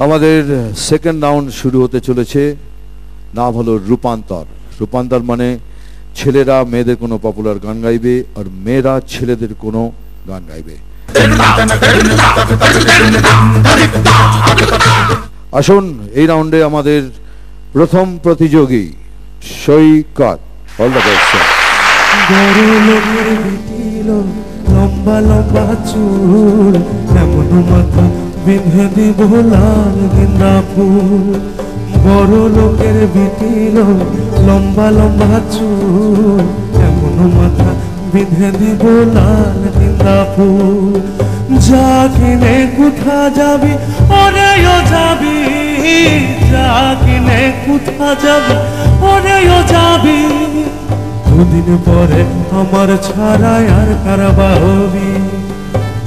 আমাদের second round শুরু হতে চলেছে। নাম হলো রূপান্তর। রূপান্তর মানে ছেলেরা মেয়েদের কোনো পপুলার গান গাইবে আর মেয়েরা ছেলেদের কোনো গান গাইবে। আসুন, এই রাউন্ডে আমাদের প্রথম প্রতিযোগী সৈকত। All the best. লম্বা লম্বা চুল, এমন মাথা বিঁধে দিব লাল গেন্দা ফুল। বড় লোকের বিটিল লম্বা লম্বা চুল, এমন মাথা বিঁধে দিব লাল গেন্দা ফুল। যা কিনে কোথা যাবি ওরেও যাবি, যা কিনে কোথা যাবি ওরেও যাবি। দুদিন পরে আমার ছাড়াই আর কারবা হবি,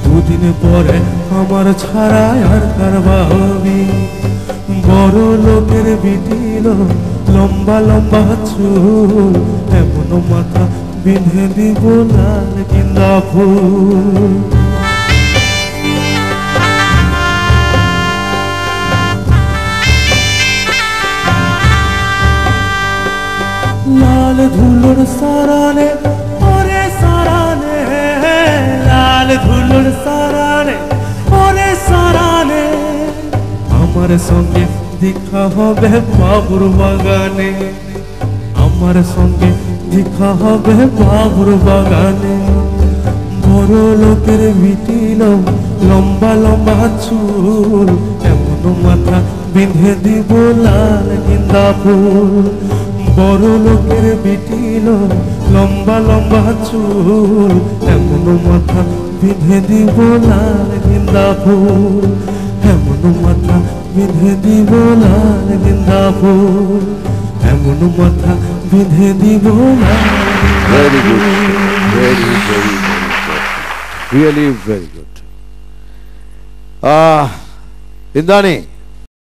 দুদিন পরে আমার ছাড়াই আর কারবা হবি। বড় লোকের বিটিল লম্বা লম্বা চুল, এমন মাথা বিঁধে দিব লাল গেন্দা ফুল। লাল ধুলোর সারানে ওরে সারানে, লাল ধুলোর সারানে ওরে সারানে। আমার সঙ্গে দেখা হবে বাবুর বাগানে, আমার সঙ্গে দেখা হবে বাবুর বাগানে। বড় লোকের বিটিল লম্বা লম্বা চুল, এমন মাথা বিঁধে দিব লাল গেন্দা ফুল। বড় লোকের বিটিল লম্বা লম্বা চুল, এমন মাথা বিঁধে দিব লাল গেন্দা ফুল। এমন মাথা বিঁধে দিব লাল গেন্দা ফুল, এমন মাথা বিঁধে দিব লাল। Very good, very good, really very good. Indrani.